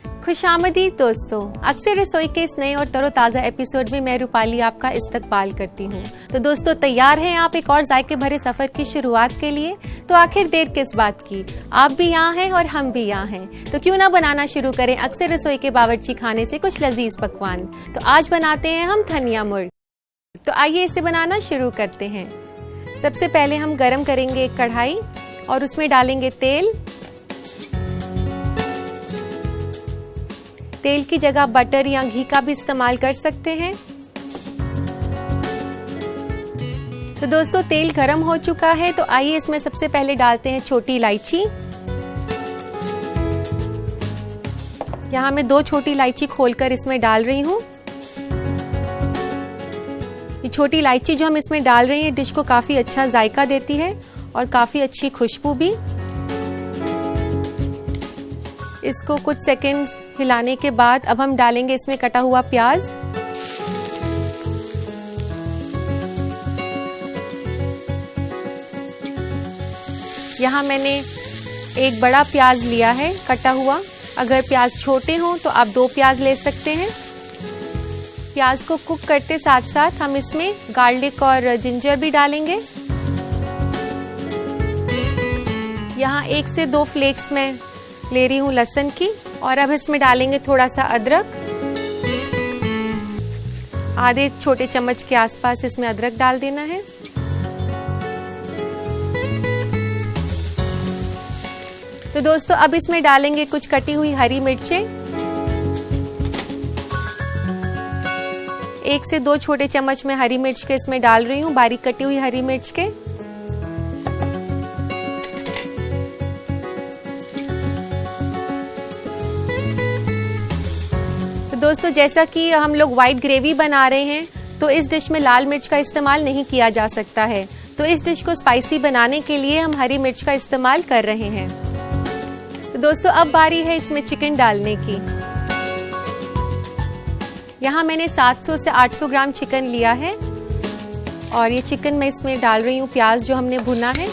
खुशामदीद दोस्तों, अक्सर रसोई के इस नए और तरोताज़ा एपिसोड में मैं रूपाली आपका इस्तकबाल करती हूँ। तो दोस्तों, तैयार हैं आप एक और जायके भरे सफर की शुरुआत के लिए? तो आखिर देर किस बात की, आप भी यहाँ हैं और हम भी यहाँ हैं। तो क्यों ना बनाना शुरू करें अक्सर रसोई के बावर्ची खाने से कुछ लजीज पकवान। तो आज बनाते हैं हम धनिया मुर्ग। तो आइए इसे बनाना शुरू करते हैं। सबसे पहले हम गरम करेंगे एक कढ़ाई और उसमें डालेंगे तेल। तेल की जगह बटर या घी का भी इस्तेमाल कर सकते हैं। तो दोस्तों, तेल गरम हो चुका है, तो आइए इसमें सबसे पहले डालते हैं छोटी इलायची। यहाँ मैं 2 छोटी इलायची खोलकर इसमें डाल रही हूँ। ये छोटी इलायची जो हम इसमें डाल रहे हैं डिश को काफी अच्छा जायका देती है और काफी अच्छी खुशबू भी। इसको कुछ सेकंड्स हिलाने के बाद अब हम डालेंगे इसमें कटा हुआ प्याज। यहाँ मैंने एक बड़ा प्याज लिया है कटा हुआ। अगर प्याज छोटे हों तो आप 2 प्याज ले सकते हैं। प्याज को कुक करते साथ साथ हम इसमें गार्लिक और जिंजर भी डालेंगे। यहाँ 1 से 2 फ्लेक्स में ले रही हूँ लहसुन की, और अब इसमें डालेंगे थोड़ा सा अदरक। आधे छोटे चम्मच के आसपास इसमें अदरक डाल देना है। तो दोस्तों, अब इसमें डालेंगे कुछ कटी हुई हरी मिर्चें। 1 से 2 छोटे चम्मच में हरी मिर्च के इसमें डाल रही हूँ, बारीक कटी हुई हरी मिर्च के। दोस्तों, जैसा कि हम लोग व्हाइट ग्रेवी बना रहे हैं तो इस डिश में लाल मिर्च का इस्तेमाल नहीं किया जा सकता है। तो इस डिश को स्पाइसी बनाने के लिए हम हरी मिर्च का इस्तेमाल कर रहे हैं। तो दोस्तों, अब बारी है इसमें चिकन डालने की। यहाँ मैंने 700 से 800 ग्राम चिकन लिया है और ये चिकन मैं इसमें डाल रही हूँ प्याज जो हमने भुना है।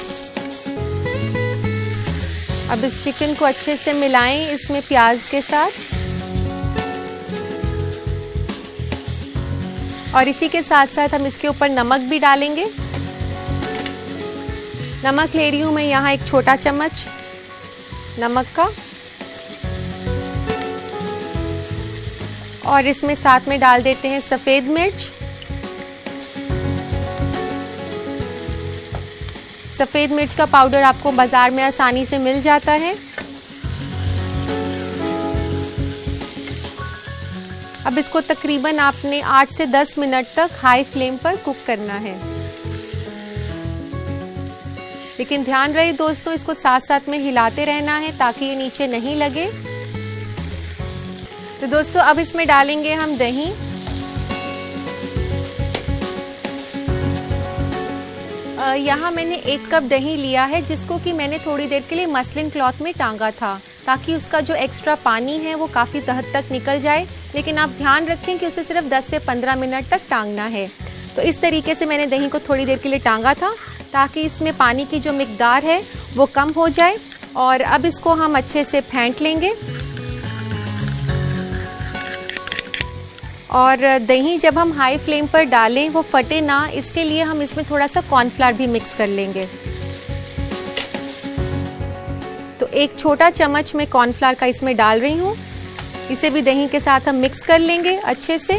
अब इस चिकन को अच्छे से मिलाएं इसमें प्याज के साथ, और इसी के साथ साथ हम इसके ऊपर नमक भी डालेंगे। नमक ले रही हूँ मैं यहाँ 1 छोटा चम्मच नमक का, और इसमें साथ में डाल देते हैं सफेद मिर्च। सफेद मिर्च का पाउडर आपको बाजार में आसानी से मिल जाता है। अब इसको तकरीबन आपने 8 से 10 मिनट तक हाई फ्लेम पर कुक करना है। लेकिन ध्यान रहे दोस्तों, इसको साथ साथ में हिलाते रहना है ताकि ये नीचे नहीं लगे। तो दोस्तों, अब इसमें डालेंगे हम दही। यहाँ मैंने 1 कप दही लिया है, जिसको कि मैंने थोड़ी देर के लिए मसलिन क्लॉथ में टांगा था ताकि उसका जो एक्स्ट्रा पानी है वो काफ़ी हद तक निकल जाए। लेकिन आप ध्यान रखें कि उसे सिर्फ 10 से 15 मिनट तक टांगना है। तो इस तरीके से मैंने दही को थोड़ी देर के लिए टांगा था ताकि इसमें पानी की जो मिकदार है वो कम हो जाए। और अब इसको हम अच्छे से फेंट लेंगे। और दही जब हम हाई फ्लेम पर डालें वो फटे ना, इसके लिए हम इसमें थोड़ा सा कॉर्नफ्लावर भी मिक्स कर लेंगे। तो 1 छोटा चम्मच में कॉर्नफ्लावर का इसमें डाल रही हूँ। इसे भी दही के साथ हम मिक्स कर लेंगे अच्छे से।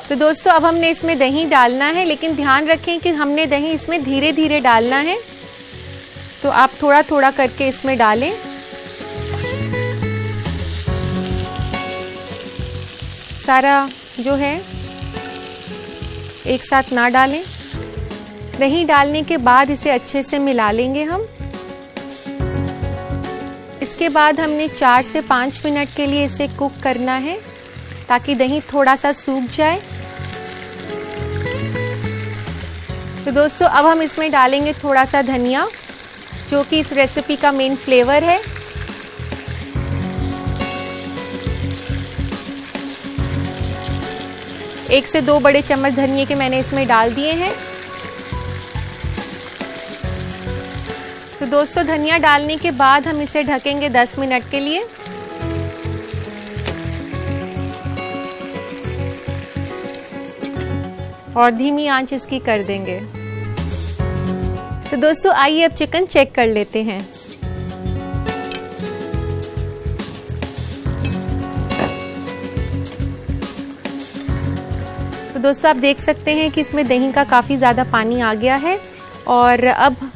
तो दोस्तों, अब हमने इसमें दही डालना है, लेकिन ध्यान रखें कि हमने दही इसमें धीरे धीरे डालना है। तो आप थोड़ा थोड़ा करके इसमें डालें। सारा जो है एक साथ ना डालें। दही डालने के बाद इसे अच्छे से मिला लेंगे हम। इसके बाद हमने 4 से 5 मिनट के लिए इसे कुक करना है ताकि दही थोड़ा सा सूख जाए। तो दोस्तों, अब हम इसमें डालेंगे थोड़ा सा धनिया, जो कि इस रेसिपी का मेन फ्लेवर है। 1 से 2 बड़े चम्मच धनिए के मैंने इसमें डाल दिए हैं। तो दोस्तों धनिया डालने के बाद हम इसे ढकेंगे 10 मिनट के लिए। और धीमी आंच इसकी कर देंगे। तो दोस्तों आइए अब चिकन चेक कर लेते हैं। तो दोस्तों आप देख सकते हैं कि इसमें दही का काफ़ी ज़्यादा पानी आ गया है और अब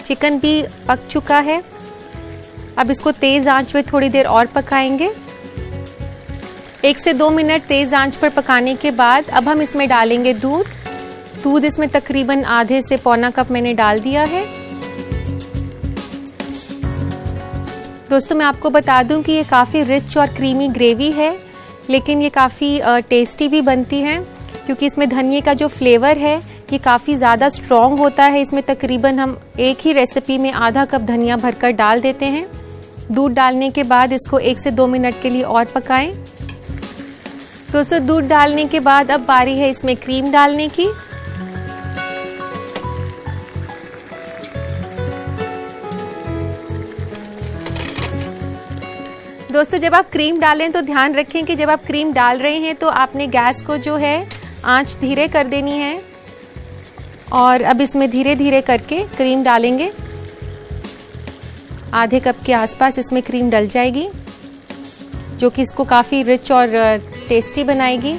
चिकन भी पक चुका है। अब इसको तेज़ आंच पे थोड़ी देर और पकाएंगे। 1 से 2 मिनट तेज़ आंच पर पकाने के बाद अब हम इसमें डालेंगे दूध इसमें तकरीबन आधे से पौना कप मैंने डाल दिया है। दोस्तों मैं आपको बता दूं कि ये काफ़ी रिच और क्रीमी ग्रेवी है, लेकिन ये काफ़ी टेस्टी भी बनती है क्योंकि इसमें धनिए का जो फ्लेवर है ये काफ़ी ज़्यादा स्ट्रॉन्ग होता है। इसमें तकरीबन हम एक ही रेसिपी में आधा कप धनिया भरकर डाल देते हैं। दूध डालने के बाद इसको 1 से 2 मिनट के लिए और पकाएं। दोस्तों दूध डालने के बाद अब बारी है इसमें क्रीम डालने की। दोस्तों जब आप क्रीम डालें तो ध्यान रखें कि जब आप क्रीम डाल रहे हैं तो आपने गैस को जो है आंच धीरे कर देनी है और अब इसमें धीरे धीरे करके क्रीम डालेंगे। आधे कप के आसपास इसमें क्रीम डल जाएगी जो कि इसको काफ़ी रिच और टेस्टी बनाएगी।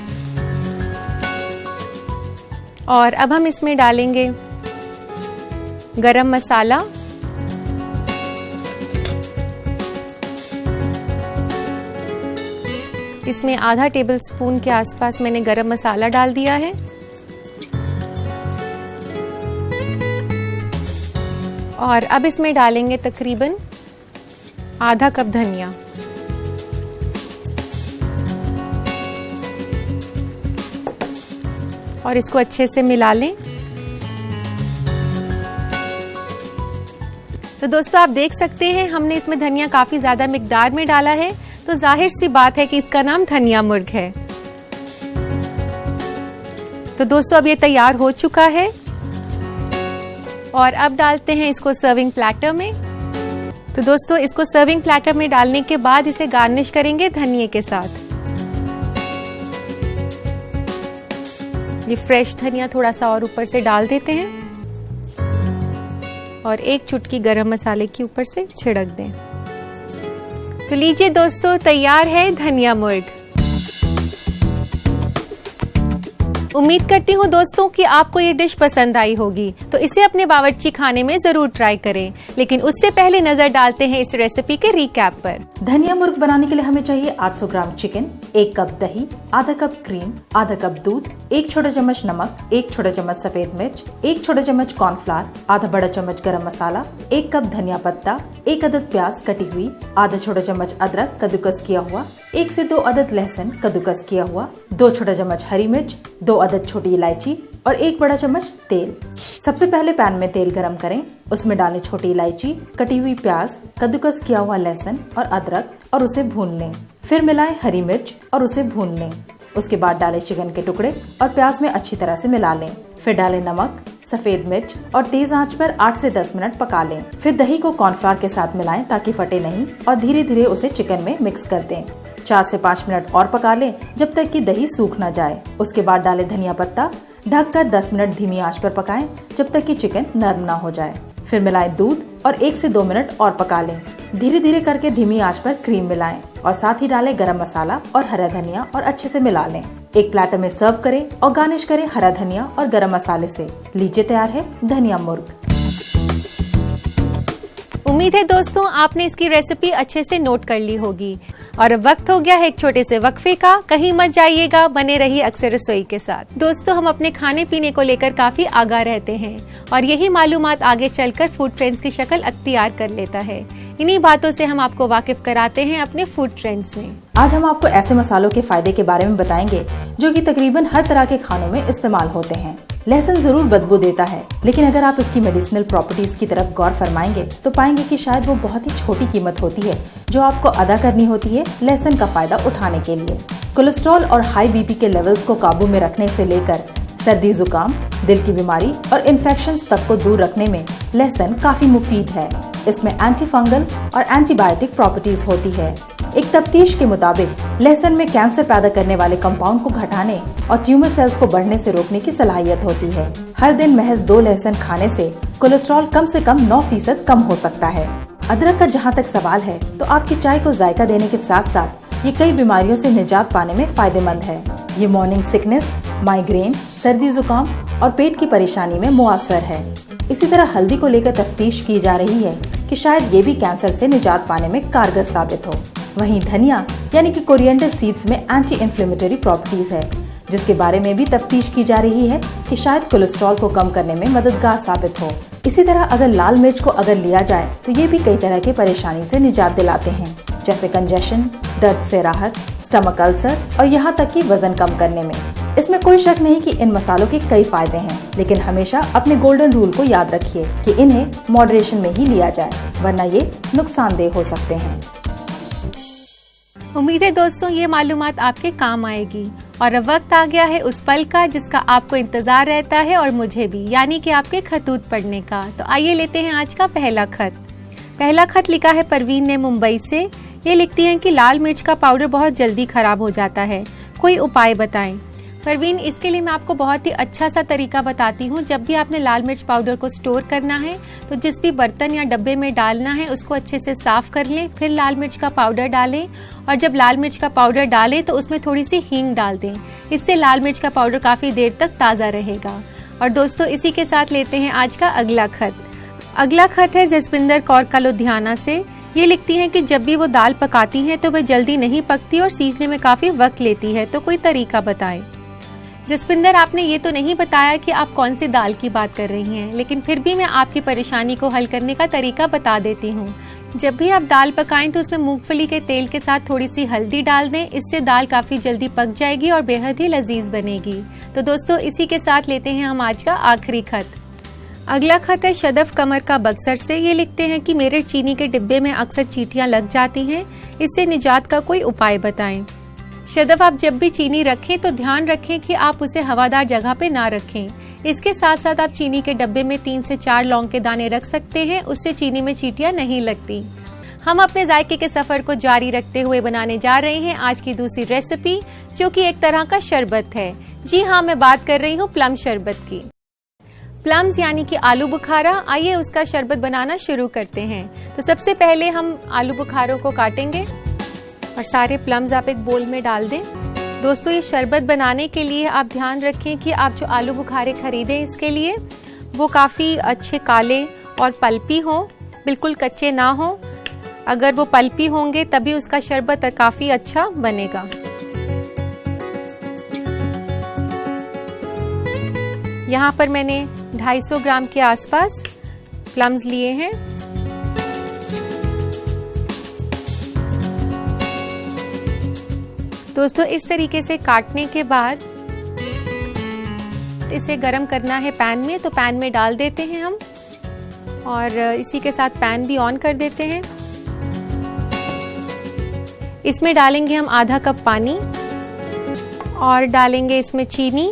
और अब हम इसमें डालेंगे गरम मसाला, इसमें आधा टेबलस्पून के आसपास मैंने गरम मसाला डाल दिया है। और अब इसमें डालेंगे तकरीबन आधा कप धनिया। और इसको अच्छे से मिला लें। तो दोस्तों आप देख सकते हैं हमने इसमें धनिया काफ़ी ज़्यादा मिकदार में डाला है, तो जाहिर सी बात है कि इसका नाम धनिया मुर्ग है। तो दोस्तों अब ये तैयार हो चुका है और अब डालते हैं इसको सर्विंग प्लेटर में। तो दोस्तों इसको सर्विंग प्लेटर में डालने के बाद इसे गार्निश करेंगे धनिये के साथ। ये फ्रेश धनिया थोड़ा सा और ऊपर से डाल देते हैं और 1 चुटकी गरम मसाले की ऊपर से छिड़क दें। तो लीजिए दोस्तों तैयार है धनिया मुर्ग। उम्मीद करती हूँ दोस्तों कि आपको ये डिश पसंद आई होगी, तो इसे अपने बावर्ची खाने में जरूर ट्राई करें। लेकिन उससे पहले नजर डालते हैं इस रेसिपी के रिकैप पर। धनिया मुर्ग बनाने के लिए हमें चाहिए 800 ग्राम चिकन, 1 कप दही, आधा कप क्रीम, आधा कप दूध, 1 छोटा चम्मच नमक, 1 छोटा चम्मच सफेद मिर्च, 1 छोटा चम्मच कॉर्नफ्लावर, आधा बड़ा चम्मच गरम मसाला, 1 कप धनिया पत्ता, 1 अदद प्याज कटी हुई, आधा छोटा चम्मच अदरक कद्दूकस किया हुआ, 1 से 2 अदद लहसुन कद्दूकस किया हुआ, 2 छोटा चम्मच हरी मिर्च, 2 अदद छोटी इलायची और 1 बड़ा चम्मच तेल। सबसे पहले पैन में तेल गरम करें, उसमें डालें छोटी इलायची, कटी हुई प्याज, कद्दूकस किया हुआ लहसुन और अदरक और उसे भून लें। फिर मिलाएं हरी मिर्च और उसे भून लें। उसके बाद डालें चिकन के टुकड़े और प्याज में अच्छी तरह से मिला लें। फिर डालें नमक, सफेद मिर्च और तेज आंच पर 8 से 10 मिनट पका लें। फिर दही को कॉर्नफ्लावर के साथ मिलाएं ताकि फटे नहीं और धीरे धीरे उसे चिकन में मिक्स कर दें। 4 से 5 मिनट और पका लें जब तक कि दही सूख न जाए। उसके बाद डालें धनिया पत्ता, ढककर 10 मिनट धीमी आंच पर पकाएं जब तक कि चिकन नरम ना हो जाए। फिर मिलाएं दूध और 1 से 2 मिनट और पका लें। धीरे धीरे करके धीमी आंच पर क्रीम मिलाएं और साथ ही डालें गरम मसाला और हरा धनिया और अच्छे से मिला लें। एक प्लेटर में सर्व करें और गार्निश करें हरा धनिया और गरम मसाले से। लीजिए तैयार है धनिया मुर्ग। उम्मीद है दोस्तों आपने इसकी रेसिपी अच्छे से नोट कर ली होगी। और अब वक्त हो गया है एक छोटे से वक्फे का। कहीं मत जाइएगा, बने रहिए अक्सर रसोई के साथ। दोस्तों हम अपने खाने पीने को लेकर काफी आगाह रहते हैं और यही मालूमात आगे चलकर फूड ट्रेंड्स की शक्ल अख्तियार कर लेता है। इन्हीं बातों से हम आपको वाकिफ कराते हैं अपने फूड ट्रेंड्स में। आज हम आपको ऐसे मसालों के फायदे के बारे में बताएंगे जो कि तकरीबन हर तरह के खानों में इस्तेमाल होते हैं। लहसुन जरूर बदबू देता है, लेकिन अगर आप इसकी मेडिसिनल प्रॉपर्टीज की तरफ गौर फरमाएंगे तो पाएंगे कि शायद वो बहुत ही छोटी कीमत होती है जो आपको अदा करनी होती है लहसुन का फायदा उठाने के लिए। कोलेस्ट्रॉल और हाई बीपी के लेवल्स को काबू में रखने से लेकर सर्दी जुकाम, दिल की बीमारी और इन्फेक्शंस तक को दूर रखने में लहसुन काफी मुफीद है। इसमें एंटी फंगल और एंटीबायोटिक प्रॉपर्टीज होती है। एक तफ्तीश के मुताबिक लहसुन में कैंसर पैदा करने वाले कंपाउंड को घटाने और ट्यूमर सेल्स को बढ़ने से रोकने की सलाहियत होती है। हर दिन महज 2 लहसुन खाने से कोलेस्ट्रॉल कम से कम 9% कम हो सकता है। अदरक का जहाँ तक सवाल है तो आपकी चाय को जायका देने के साथ साथ ये कई बीमारियों से निजात पाने में फायदेमंद है। ये मॉर्निंग सिकनेस, माइग्रेन, सर्दी जुकाम और पेट की परेशानी में मुअस्सर है। इसी तरह हल्दी को लेकर तफ्तीश की जा रही है कि शायद ये भी कैंसर से निजात पाने में कारगर साबित हो। वहीं धनिया यानी कि कोरिएंडर सीड्स में एंटी इन्फ्लेमेटरी प्रॉपर्टीज है, जिसके बारे में भी तफ्तीश की जा रही है कि शायद कोलेस्ट्रॉल को कम करने में मददगार साबित हो। इसी तरह अगर लाल मिर्च को अगर लिया जाए तो ये भी कई तरह की परेशानी से निजात दिलाते हैं, जैसे कंजेशन, दर्द से राहत, स्टमक अल्सर और यहाँ तक कि वजन कम करने में। इसमें कोई शक नहीं कि इन मसालों के कई फायदे हैं, लेकिन हमेशा अपने गोल्डन रूल को याद रखिए कि इन्हें मॉडरेशन में ही लिया जाए, वरना ये नुकसानदेह हो सकते हैं। उम्मीद है दोस्तों ये मालूमात आपके काम आएगी। और अब वक्त आ गया है उस पल का जिसका आपको इंतजार रहता है और मुझे भी, यानी कि आपके खतूत पढ़ने का। तो आइए लेते हैं आज का पहला खत। पहला खत लिखा है परवीन ने मुंबई से। ये लिखती हैं कि लाल मिर्च का पाउडर बहुत जल्दी खराब हो जाता है, कोई उपाय बताएं। परवीन, इसके लिए मैं आपको बहुत ही अच्छा सा तरीका बताती हूँ। जब भी आपने लाल मिर्च पाउडर को स्टोर करना है तो जिस भी बर्तन या डब्बे में डालना है उसको अच्छे से साफ कर लें, फिर लाल मिर्च का पाउडर डालें और जब लाल मिर्च का पाउडर डालें तो उसमें थोड़ी सी हींग डाल दें। इससे लाल मिर्च का पाउडर काफी देर तक ताज़ा रहेगा। और दोस्तों इसी के साथ लेते हैं आज का अगला खत। अगला खत है जसविंदर कौर का लुधियाना से। ये लिखती हैं कि जब भी वो दाल पकाती हैं तो वह जल्दी नहीं पकती और सीजने में काफी वक्त लेती है, तो कोई तरीका बताएं। जसविंदर, आपने ये तो नहीं बताया कि आप कौन सी दाल की बात कर रही हैं, लेकिन फिर भी मैं आपकी परेशानी को हल करने का तरीका बता देती हूँ। जब भी आप दाल पकाएं तो उसमें मूंगफली के तेल के साथ थोड़ी सी हल्दी डाल दें। इससे दाल काफी जल्दी पक जाएगी और बेहद ही लजीज बनेगी। तो दोस्तों इसी के साथ लेते हैं हम आज का आखिरी खत। अगला खत है शदफ कमर का बक्सर से। ये लिखते हैं कि मेरे चीनी के डिब्बे में अक्सर चींटियां लग जाती हैं, इससे निजात का कोई उपाय बताएं। शदफ, आप जब भी चीनी रखें तो ध्यान रखें कि आप उसे हवादार जगह पे ना रखें। इसके साथ साथ आप चीनी के डब्बे में 3 से 4 लौंग के दाने रख सकते हैं, उससे चीनी में चींटियां नहीं लगती। हम अपने जायके के सफर को जारी रखते हुए बनाने जा रहे हैं आज की दूसरी रेसिपी, जो कि एक तरह का शरबत है। जी हाँ, मैं बात कर रही हूँ प्लम शरबत की। प्लम्स यानी कि आलू बुखारा। आइए उसका शरबत बनाना शुरू करते हैं। तो सबसे पहले हम आलू बुखारों को काटेंगे और सारे प्लम्स आप एक बोल में डाल दें। दोस्तों ये शरबत बनाने के लिए आप ध्यान रखें कि आप जो आलू बुखारे खरीदें इसके लिए वो काफ़ी अच्छे काले और पल्पी हों, बिल्कुल कच्चे ना हों। अगर वो पल्पी होंगे तभी उसका शरबत काफ़ी अच्छा बनेगा। यहाँ पर मैंने 250 ग्राम के आसपास प्लम्स लिए हैं। दोस्तों इस तरीके से काटने के बाद इसे गरम करना है पैन में, तो पैन में डाल देते हैं हम और इसी के साथ पैन भी ऑन कर देते हैं। इसमें डालेंगे हम आधा कप पानी और डालेंगे इसमें चीनी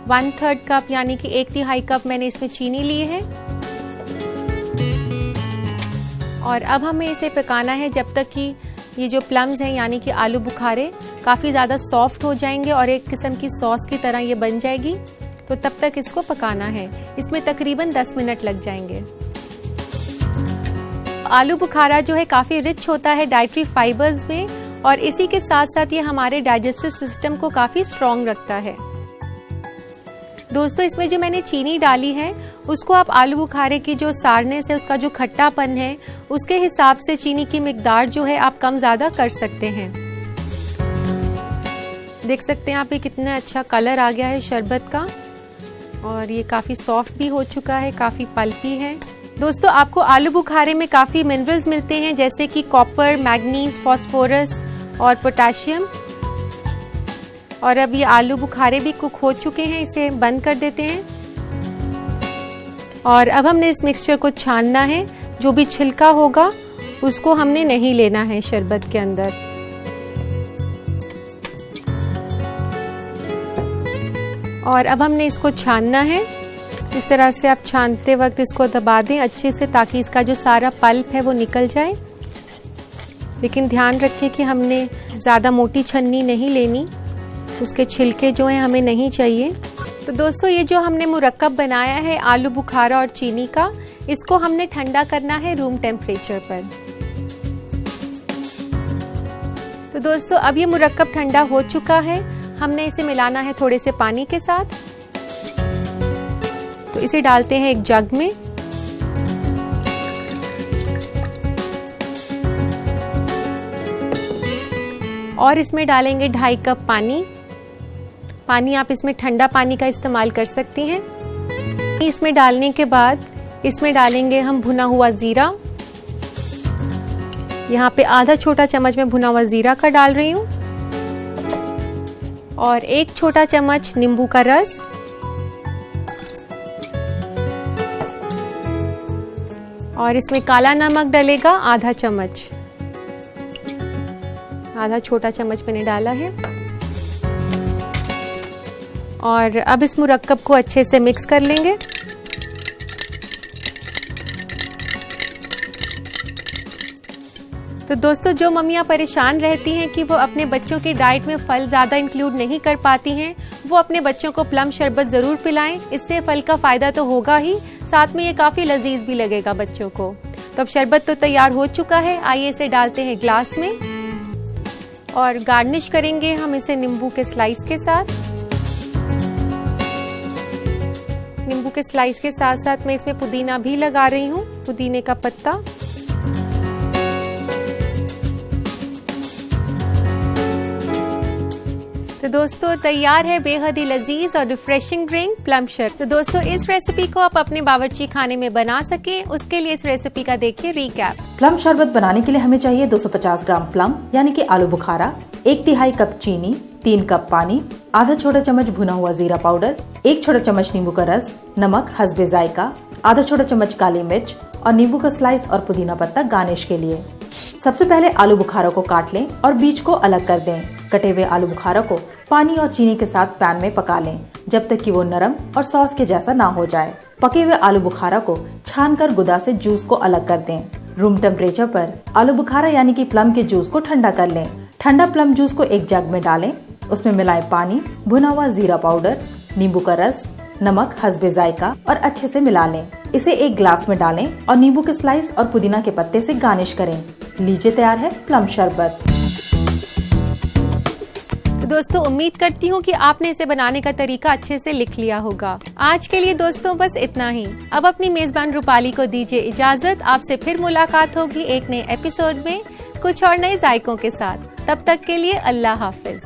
1/3 कप यानी कि 1/3 कप मैंने इसमें चीनी लिए हैं। और अब हमें इसे पकाना है जब तक कि ये जो प्लम्स हैं यानी कि आलू बुखारे काफ़ी ज़्यादा सॉफ्ट हो जाएंगे और एक किस्म की सॉस की तरह ये बन जाएगी। तो तब तक इसको पकाना है। इसमें तकरीबन 10 मिनट लग जाएंगे। आलू बुखारा जो है काफ़ी रिच होता है डाइटरी फाइबर्स में और इसी के साथ साथ ये हमारे डाइजेस्टिव सिस्टम को काफ़ी स्ट्रॉन्ग रखता है। दोस्तों इसमें जो मैंने चीनी डाली है उसको आप आलू बुखारे की जो सारनेस है, उसका जो खट्टापन है, उसके हिसाब से चीनी की मिकदार जो है आप कम ज़्यादा कर सकते हैं। देख सकते हैं आप ये कितना अच्छा कलर आ गया है शरबत का और ये काफ़ी सॉफ्ट भी हो चुका है, काफ़ी पल्पी है। दोस्तों आपको आलू बुखारे में काफ़ी मिनरल्स मिलते हैं जैसे कि कॉपर, मैग्नीज, फास्फोरस और पोटेशियम। और अब ये आलू बुखारे भी कुक हो चुके हैं, इसे बंद कर देते हैं। और अब हमने इस मिक्सचर को छानना है। जो भी छिलका होगा उसको हमने नहीं लेना है शरबत के अंदर। और अब हमने इसको छानना है। इस तरह से आप छानते वक्त इसको दबा दें अच्छे से, ताकि इसका जो सारा पल्प है वो निकल जाए। लेकिन ध्यान रखें कि हमने ज़्यादा मोटी छन्नी नहीं लेनी, उसके छिलके जो हैं हमें नहीं चाहिए। तो दोस्तों, ये जो हमने मुरक्कब बनाया है आलू बुखारा और चीनी का, इसको हमने ठंडा करना है रूम टेम्परेचर पर। तो दोस्तों, अब ये मुरक्कब ठंडा हो चुका है। हमने इसे मिलाना है थोड़े से पानी के साथ। तो इसे डालते हैं एक जग में। और इसमें डालेंगे 2.5 कप पानी। पानी आप इसमें ठंडा पानी का इस्तेमाल कर सकती हैं। इसमें डालने के बाद इसमें डालेंगे हम भुना हुआ जीरा। यहाँ पे आधा छोटा चम्मच में भुना हुआ जीरा का डाल रही हूँ, और 1 छोटा चम्मच नींबू का रस, और इसमें काला नमक डलेगा आधा चम्मच। आधा छोटा चम्मच मैंने डाला है। और अब इस मुरक्कब को अच्छे से मिक्स कर लेंगे। तो दोस्तों, जो मम्मियाँ परेशान रहती हैं कि वो अपने बच्चों के डाइट में फल ज़्यादा इंक्लूड नहीं कर पाती हैं, वो अपने बच्चों को प्लम शरबत ज़रूर पिलाएं। इससे फल का फ़ायदा तो होगा ही, साथ में ये काफ़ी लजीज भी लगेगा बच्चों को। तो अब शरबत तो तैयार हो चुका है। आइए इसे डालते हैं ग्लास में, और गार्निश करेंगे हम इसे नींबू के स्लाइस के साथ। नींबू के स्लाइस के साथ साथ मैं इसमें पुदीना भी लगा रही हूँ, पुदीने का पत्ता। तो दोस्तों, तैयार है बेहद ही लजीज और रिफ्रेशिंग ड्रिंक प्लम शरबत। तो दोस्तों, इस रेसिपी को आप अपने बावर्ची खाने में बना सकें, उसके लिए इस रेसिपी का देखिए रिकैप। प्लम शरबत बनाने के लिए हमें चाहिए 250 ग्राम प्लम यानी कि आलू बुखारा, 1/3 कप चीनी, 3 कप पानी, आधा छोटा चम्मच भुना हुआ जीरा पाउडर, 1 छोटा चम्मच नींबू का रस, नमक हस्बे जायका, आधा छोटा चम्मच काली मिर्च और नींबू का स्लाइस और पुदीना पत्ता गार्निश के लिए। सबसे पहले आलू बुखारा को काट लें और बीज को अलग कर दें। कटे हुए आलू बुखारा को पानी और चीनी के साथ पैन में पका लें जब तक कि वो नरम और सॉस के जैसा ना हो जाए। पके हुए आलू बुखारा को छानकर गुदा से जूस को अलग कर दें। रूम टेम्परेचर पर आलू बुखारा यानी कि प्लम के जूस को ठंडा कर लें। ठंडा प्लम जूस को एक जग में डालें, उसमें मिलाएं पानी, भुना हुआ जीरा पाउडर, नींबू का रस, नमक हस्बे जायका और अच्छे से मिला लें। इसे एक ग्लास में डालें और नींबू के स्लाइस और पुदीना के पत्ते से गार्निश करें। लीजिए, तैयार है प्लम शरबत। तो दोस्तों, उम्मीद करती हूँ कि आपने इसे बनाने का तरीका अच्छे से लिख लिया होगा। आज के लिए दोस्तों बस इतना ही। अब अपनी मेजबान रूपाली को दीजिए इजाजत। आपसे फिर मुलाकात होगी एक नए एपिसोड में कुछ और नए जायकों के साथ। तब तक के लिए अल्लाह हाफिज।